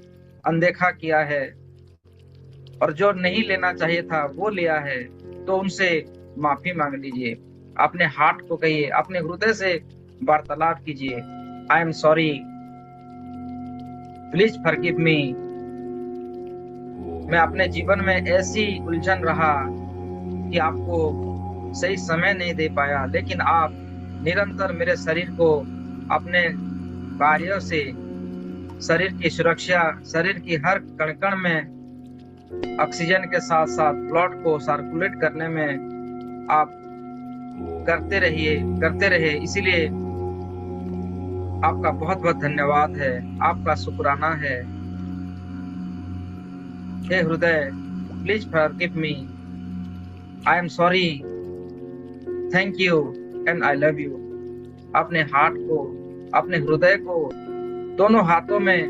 Speaker 1: अनदेखा किया है और जो नहीं लेना चाहिए था वो लिया है, तो उनसे माफी मांग लीजिए। अपने हार्ट को कहिए, अपने हृदय से वार्तालाप कीजिए। I am sorry, please forgive me. मैं अपने जीवन में ऐसी उलझन रहा कि आपको सही समय नहीं दे पाया, लेकिन आप निरंतर मेरे शरीर को अपने कार्यों से, शरीर की सुरक्षा, शरीर की हर कण कण में ऑक्सीजन के साथ साथ ब्लड को सर्कुलेट करने में आप करते रहे। इसीलिए आपका बहुत बहुत धन्यवाद है, आपका शुक्राना है। हे हृदय, please forgive me, I am sorry, thank you and I love you. अपने हार्ट को, अपने हृदय को दोनों हाथों में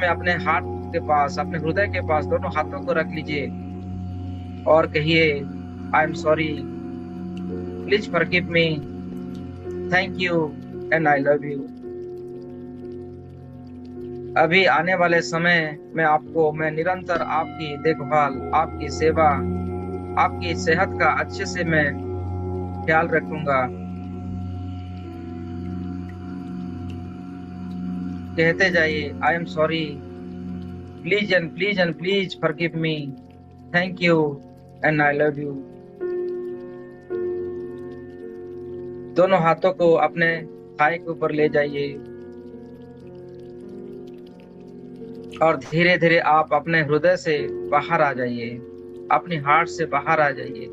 Speaker 1: अपने हार्ट के पास, अपने हृदय के पास दोनों हाथों को रख लीजिए और कहिए, I am sorry, please forgive me, thank you and I love you. अभी आने वाले समय में मैं निरंतर आपकी देखभाल, आपकी सेवा, आपकी सेहत का अच्छे से मैं ख्याल रखूंगा। कहते जाइए, I am sorry, please and please forgive me, thank you and I love you. दोनों हाथों को अपने थाई के ऊपर ले जाइए और धीरे धीरे आप अपने हृदय से बाहर आ जाइए, अपनी हार्ट से बाहर आ जाइए।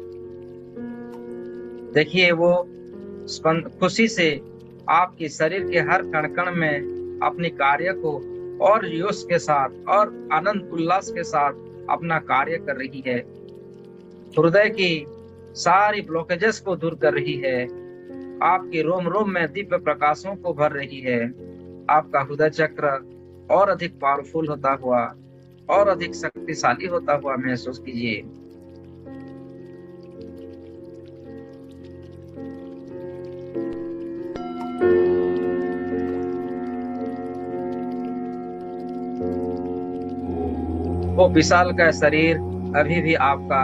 Speaker 1: देखिए, वो खुशी से आपके शरीर के हर कण कण में अपने कार्य को और जोश के साथ और आनंद उल्लास के साथ अपना कार्य कर रही है। हृदय की सारी ब्लॉकेजेस को दूर कर रही है, आपके रोम रोम में दिव्य प्रकाशों को भर रही है। आपका हृदय चक्र और अधिक पावरफुल होता हुआ, और अधिक शक्तिशाली होता हुआ महसूस कीजिए। वो विशाल का शरीर अभी भी आपका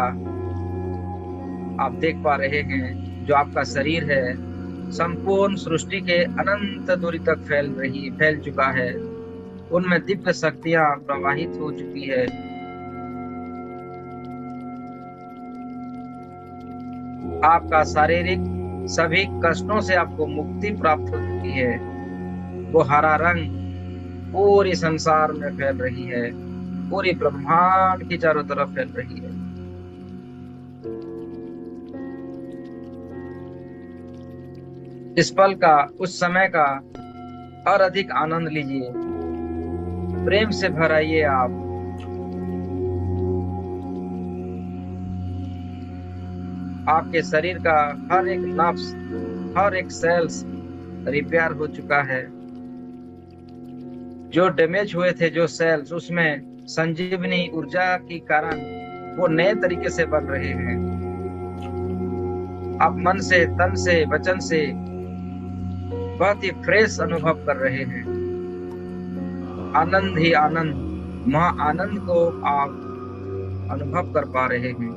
Speaker 1: आप देख पा रहे हैं जो आपका शरीर है संपूर्ण सृष्टि के अनंत दूरी तक फैल चुका है। उनमें दिव्य शक्तियां प्रवाहित हो चुकी है। आपका शारीरिक सभी कष्टों से आपको मुक्ति प्राप्त हो चुकी है। वो हरा रंग पूरी संसार में फैल रही है, पूरी ब्रह्मांड की चारों तरफ फैल रही है। इस पल का, उस समय का और अधिक आनंद लीजिए। प्रेम से भराइए आप। आपके शरीर का हर एक नफ्स, हर एक सेल्स रिपेयर हो चुका है। जो डैमेज हुए थे जो सेल्स, उसमें संजीवनी ऊर्जा के कारण वो नए तरीके से बन रहे हैं। आप मन से, तन से, वचन से बहुत ही फ्रेश अनुभव कर रहे हैं। आनंद ही आनंद, महा आनंद को आप अनुभव कर पा रहे हैं।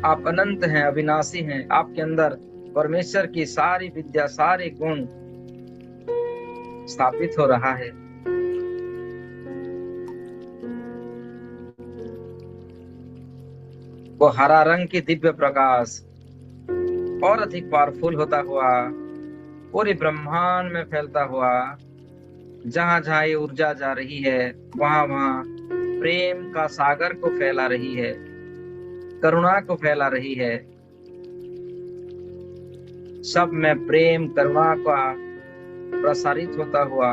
Speaker 1: आप अनंत हैं, अविनाशी हैं। आपके अंदर परमेश्वर की सारी विद्या, सारे गुण स्थापित हो रहा है। वो हरा रंग की दिव्य प्रकाश और अधिक पावरफुल होता हुआ पूरे ब्रह्मांड में फैलता हुआ, जहां जहां ये ऊर्जा जा रही है वहां वहां प्रेम का सागर को फैला रही है, करुणा को फैला रही है। सब में प्रेम, करुणा का प्रसारित होता हुआ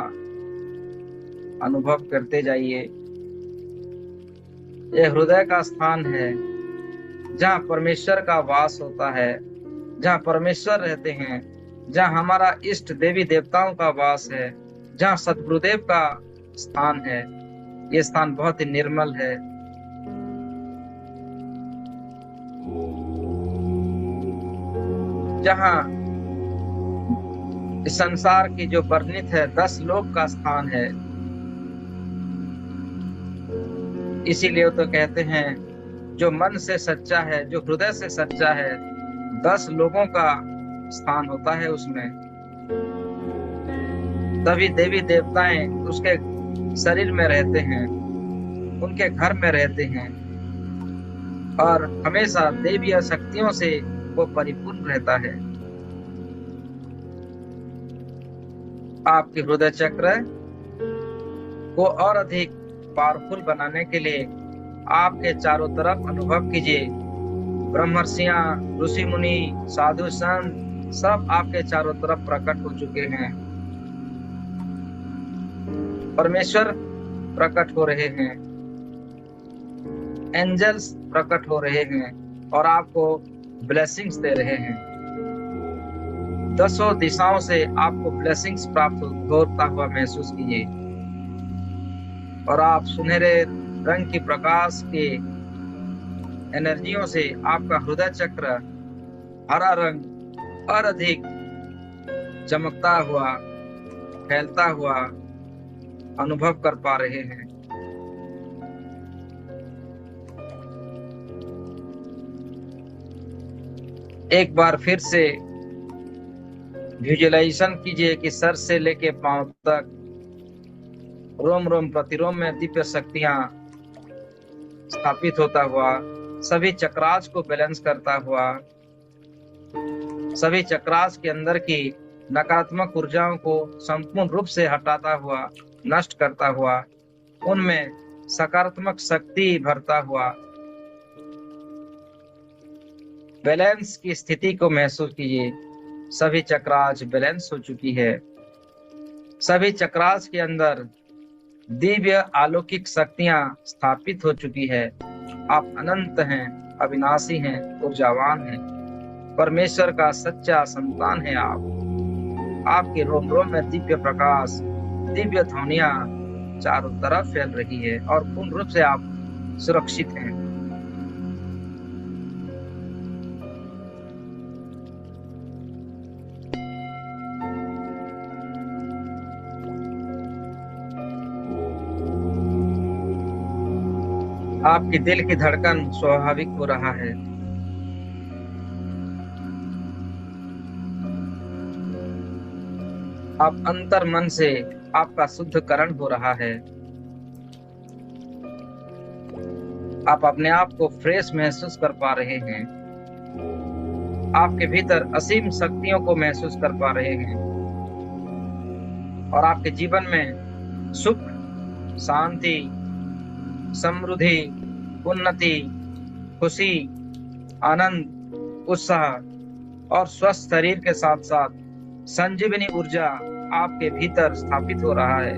Speaker 1: अनुभव करते जाइए। यह हृदय का स्थान है जहाँ परमेश्वर का वास होता है, जहाँ परमेश्वर रहते हैं, जहाँ हमारा इष्ट देवी देवताओं का वास है, जहाँ सद्गुरुदेव का स्थान है। ये स्थान बहुत ही निर्मल है। जहाँ इस संसार की जो वर्णित है 10 लोक का स्थान है। इसीलिए तो कहते हैं जो मन से सच्चा है, जो हृदय से सच्चा है, 10 लोगों का स्थान होता है उसमें। तभी देवी देवताएं उसके शरीर में रहते हैं, उनके घर में रहते हैं, और हमेशा देवी शक्तियों से वो परिपूर्ण रहता है। आपके हृदय चक्र को और अधिक पावरफुल बनाने के लिए आपके चारों तरफ अनुभव कीजिए। ब्रह्मर्षियां, ऋषि मुनि, साधु संत सब आपके चारों तरफ प्रकट हो चुके हैं। परमेश्वर प्रकट हो रहे हैं, एंजल्स प्रकट हो रहे हैं और आपको ब्लेसिंग्स दे रहे हैं। 10 दिशाओं से आपको ब्लेसिंग्स प्राप्त होता हुआ महसूस कीजिए। और आप सुनहरे रंग की प्रकाश के एनर्जियों से आपका हृदय चक्र हरा रंग और अधिक चमकता हुआ, फैलता हुआ अनुभव कर पा रहे हैं। एक बार फिर से विजुअलाइजेशन कीजिए कि सर से लेके पांव तक, रोम रोम प्रतिरोम में दिव्य शक्तियां स्थापित होता हुआ, सभी चक्रास को बैलेंस करता हुआ, सभी चक्रास के अंदर की नकारात्मक ऊर्जाओं को संपूर्ण रूप से हटाता हुआ, नष्ट करता हुआ, उनमें सकारात्मक शक्ति भरता हुआ। बैलेंस की स्थिति को महसूस कीजिए। सभी चक्रास बैलेंस हो चुकी है। सभी चक्रास के अंदर दिव्य अलौकिक शक्तियां स्थापित हो चुकी है। आप अनंत हैं, अविनाशी हैं, ऊर्जावान हैं। परमेश्वर का सच्चा संतान है आप। आपके रोम रोम में दिव्य प्रकाश, दिव्य ध्वनियां चारों तरफ फैल रही है और पूर्ण रूप से आप सुरक्षित हैं। आपकी दिल की धड़कन स्वाभाविक हो रहा है। आप अंतर मन से आपका शुद्धकरण हो रहा है। आप अपने आप को फ्रेश महसूस कर पा रहे हैं। आपके भीतर असीम शक्तियों को महसूस कर पा रहे हैं और आपके जीवन में सुख, शांति, समृद्धि, उन्नति, खुशी, आनंद, उत्साह और स्वस्थ शरीर के साथ साथ संजीवनी ऊर्जा आपके भीतर स्थापित हो रहा है।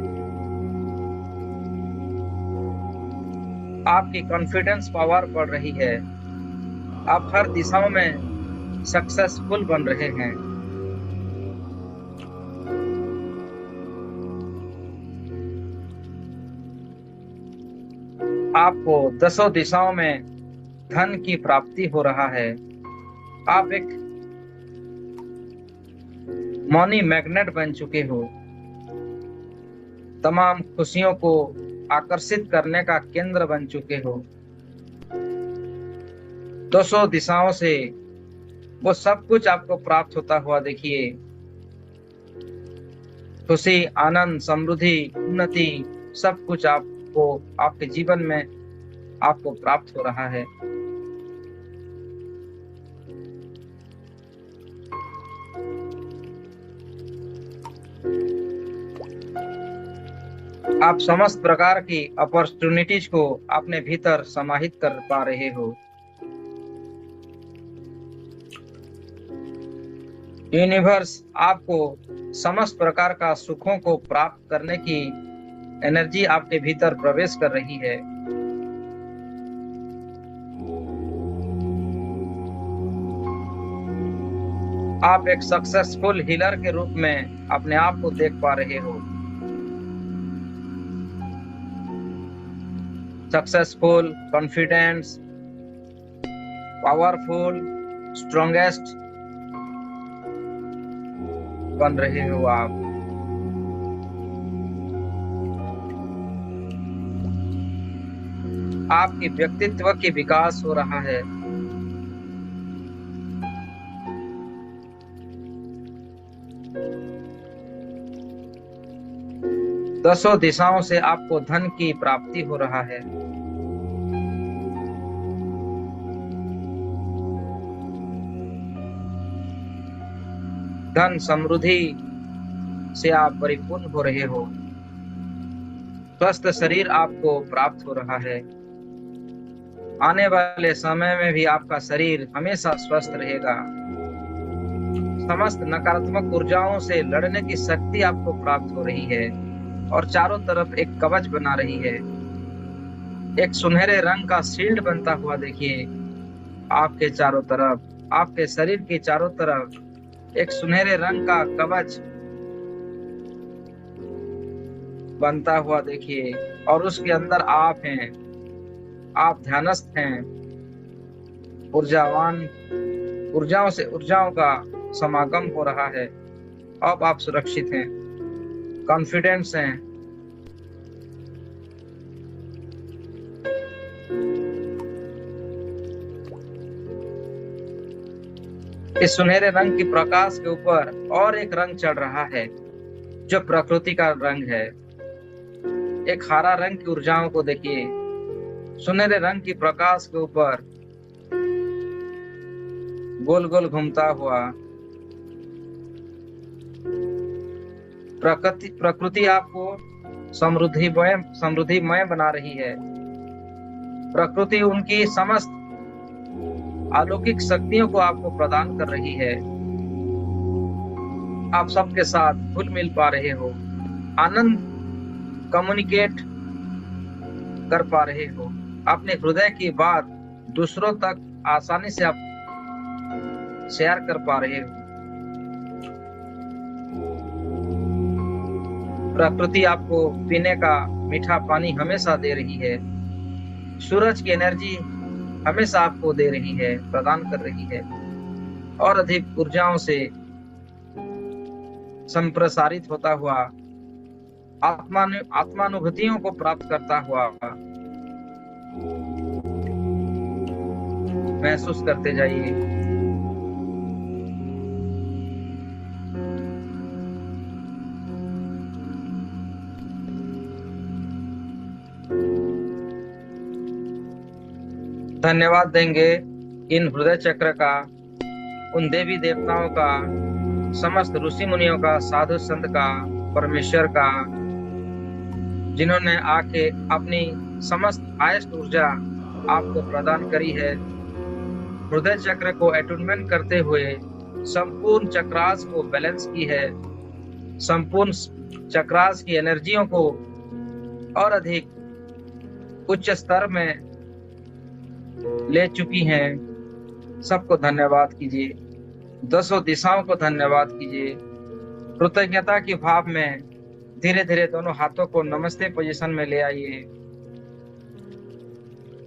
Speaker 1: आपकी कॉन्फिडेंस पावर बढ़ रही है। आप हर दिशाओं में सक्सेसफुल बन रहे हैं। आपको दसों दिशाओं में धन की प्राप्ति हो रहा है। आप एक मनी मैग्नेट बन चुके हो। तमाम खुशियों को आकर्षित करने का केंद्र बन चुके हो। दसों दिशाओं से वो सब कुछ आपको प्राप्त होता हुआ देखिए। खुशी, आनंद, समृद्धि, उन्नति, सब कुछ आपको आपके जीवन में आपको प्राप्त हो रहा है। आप समस्त प्रकार की अपॉर्चुनिटीज को अपने भीतर समाहित कर पा रहे हो। यूनिवर्स आपको समस्त प्रकार का सुखों को प्राप्त करने की एनर्जी आपके भीतर प्रवेश कर रही है। आप एक सक्सेसफुल हीलर के रूप में अपने आप को देख पा रहे हो। सक्सेसफुल, कॉन्फिडेंस, पावरफुल, स्ट्रॉन्गेस्ट बन रहे हो आप। आपकी व्यक्तित्व की विकास हो रहा है। दसों दिशाओं से आपको धन की प्राप्ति हो रहा है। धन समृद्धि से आप परिपूर्ण हो रहे हो। स्वस्थ शरीर आपको प्राप्त हो रहा है। आने वाले समय में भी आपका शरीर हमेशा स्वस्थ रहेगा। समस्त नकारात्मक ऊर्जाओं से लड़ने की शक्ति आपको प्राप्त हो रही है और चारों तरफ एक कवच बना रही है। एक सुनहरे रंग का शील्ड बनता हुआ देखिए आपके चारों तरफ, आपके शरीर के चारों तरफ एक सुनहरे रंग का कवच बनता हुआ देखिए और उसके अंदर आप हैं। आप ध्यानस्थ हैं। ऊर्जावान ऊर्जाओं से ऊर्जाओं का समागम हो रहा है। अब आप सुरक्षित हैं, कॉन्फिडेंस हैं। इस सुनहरे रंग की प्रकाश के ऊपर और एक रंग चढ़ रहा है जो प्रकृति का रंग है। एक हरा रंग की ऊर्जाओं को देखिए। सुनहरे रंग की प्रकाश के ऊपर गोल गोल घूमता हुआ प्रकृति आपको समृद्धिमय बना रही है। प्रकृति उनकी समस्त अलौकिक शक्तियों को आपको प्रदान कर रही है। आप सबके साथ घुल मिल पा रहे हो, आनंद कम्युनिकेट कर पा रहे हो। अपने हृदय की बात दूसरों तक आसानी से आप शेयर कर पा रहे हो। प्रकृति आपको पीने का मीठा पानी हमेशा दे रही है। सूरज की एनर्जी हमेशा आपको दे रही है, प्रदान कर रही है और अधिक ऊर्जाओं से संप्रसारित होता हुआ आत्मानुभूतियों को प्राप्त करता हुआ महसूस करते जाइए। धन्यवाद देंगे इन हृदय चक्र का, उन देवी देवताओं का, समस्त ऋषि मुनियों का, साधु संत का, परमेश्वर का, जिन्होंने आके अपनी समस्त हाईएस्ट ऊर्जा आपको प्रदान करी है। हृदय चक्र को एटूनमेंट करते हुए संपूर्ण चक्रास को बैलेंस की है, संपूर्ण चक्रास की एनर्जियों को और अधिक उच्च स्तर में ले चुकी हैं। सबको धन्यवाद कीजिए, दसों दिशाओं को धन्यवाद कीजिए। कृतज्ञता की भाव में धीरे धीरे दोनों हाथों को नमस्ते पोजीशन में ले आइए।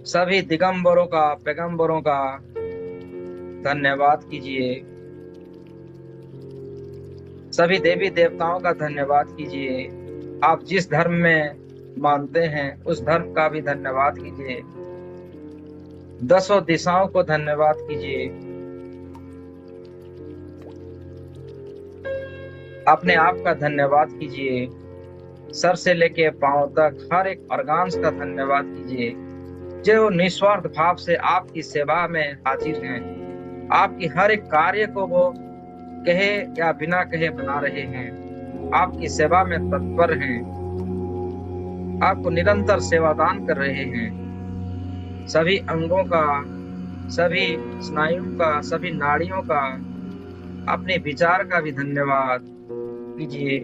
Speaker 1: सभी दिगंबरों का, पैगंबरों का धन्यवाद कीजिए। सभी देवी देवताओं का धन्यवाद कीजिए। आप जिस धर्म में मानते हैं उस धर्म का भी धन्यवाद कीजिए। दसों दिशाओं को धन्यवाद कीजिए। अपने आप का धन्यवाद कीजिए। सर से लेके पांव तक हर एक ऑर्गन्स का धन्यवाद कीजिए, जो निस्वार्थ भाव से आपकी सेवा में हाजिर हैं। आपकी हर एक कार्य को वो कहे या बिना कहे बना रहे हैं, आपकी सेवा में तत्पर हैं, आपको निरंतर सेवादान कर रहे हैं। सभी अंगों का, सभी स्नायुओं का, सभी नाड़ियों का, अपने विचार का भी धन्यवाद कीजिए।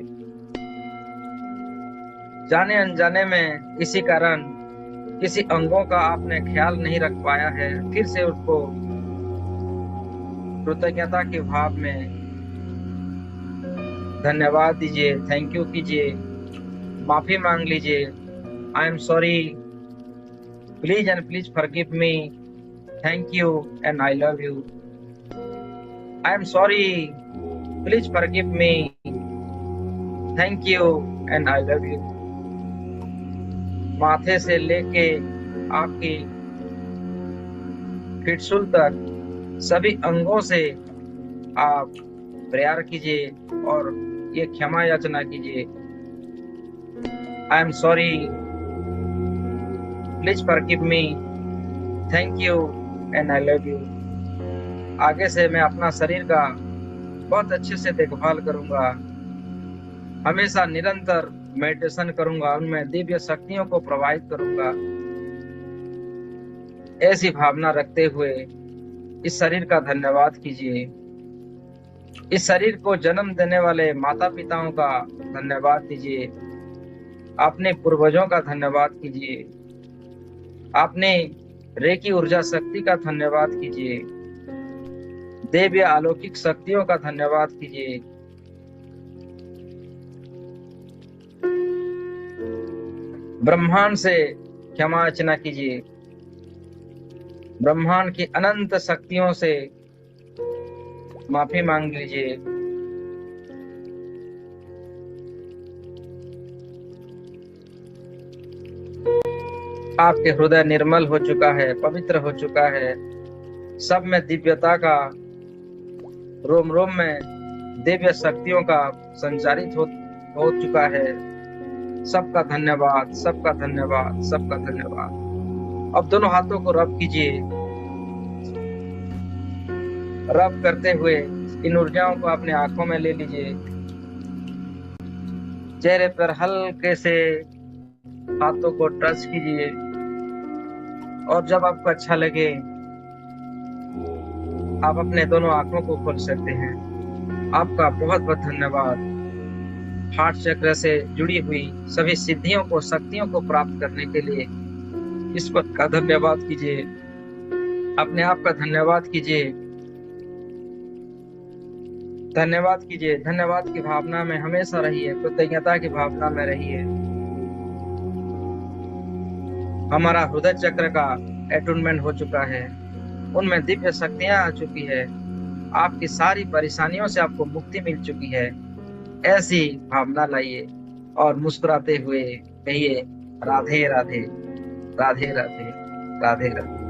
Speaker 1: जाने अनजाने में किसी कारण किसी अंगों का आपने ख्याल नहीं रख पाया है, फिर से उसको कृतज्ञता के भाव में धन्यवाद दीजिए, थैंक यू कीजिए, माफी मांग लीजिए। I am sorry, please and please forgive me, thank you and I love you. I am sorry, please forgive me, thank you and I love you. माथे से लेके आपकी फिटसुल तक सभी अंगों से आप प्रेयर कीजिए और ये क्षमा याचना कीजिए। I am sorry, please forgive me, thank you and I love you. आगे से मैं अपना शरीर का बहुत अच्छे से देखभाल करूंगा, हमेशा निरंतर मेडिटेशन करूंगा, उनमें दिव्य शक्तियों को प्रवाहित करूंगा। ऐसी भावना रखते हुए इस शरीर का धन्यवाद कीजिए। इस शरीर को जन्म देने वाले माता पिताओं का धन्यवाद दीजिए। अपने पूर्वजों का धन्यवाद कीजिए। अपने रेकी ऊर्जा शक्ति का धन्यवाद कीजिए। देव अलौकिक शक्तियों का धन्यवाद कीजिए। ब्रह्मांड से क्षमा याचना कीजिए। ब्रह्मांड की अनंत शक्तियों से माफी मांग लीजिए। आपके हृदय निर्मल हो चुका है, पवित्र हो चुका है। सब में दिव्यता का, रोम रोम में दिव्य शक्तियों का संचारित हो चुका है। सबका धन्यवाद, सबका धन्यवाद, सबका धन्यवाद। अब दोनों हाथों को रब कीजिए। रब करते हुए इन ऊर्जाओं को अपने आंखों में ले लीजिए। चेहरे पर हल्के से हाथों को टच कीजिए और जब आपको अच्छा लगे आप अपने दोनों आंखों को खोल सकते हैं। आपका बहुत बहुत धन्यवाद। हार्ट चक्र से जुड़ी हुई सभी सिद्धियों को, शक्तियों को प्राप्त करने के लिए ईश्वर का धन्यवाद कीजिए। अपने आप का धन्यवाद कीजिए। धन्यवाद कीजिए। धन्यवाद की भावना में हमेशा रहिए, कृतज्ञता की भावना में रहिए। हमारा हृदय चक्र का एटूनमेंट हो चुका है, उनमें दिव्य शक्तियां आ चुकी है। आपकी सारी परेशानियों से आपको मुक्ति मिल चुकी है। ऐसी भावना लाइए और मुस्कुराते हुए कहिए राधे राधे, राधे राधे, राधे राधे।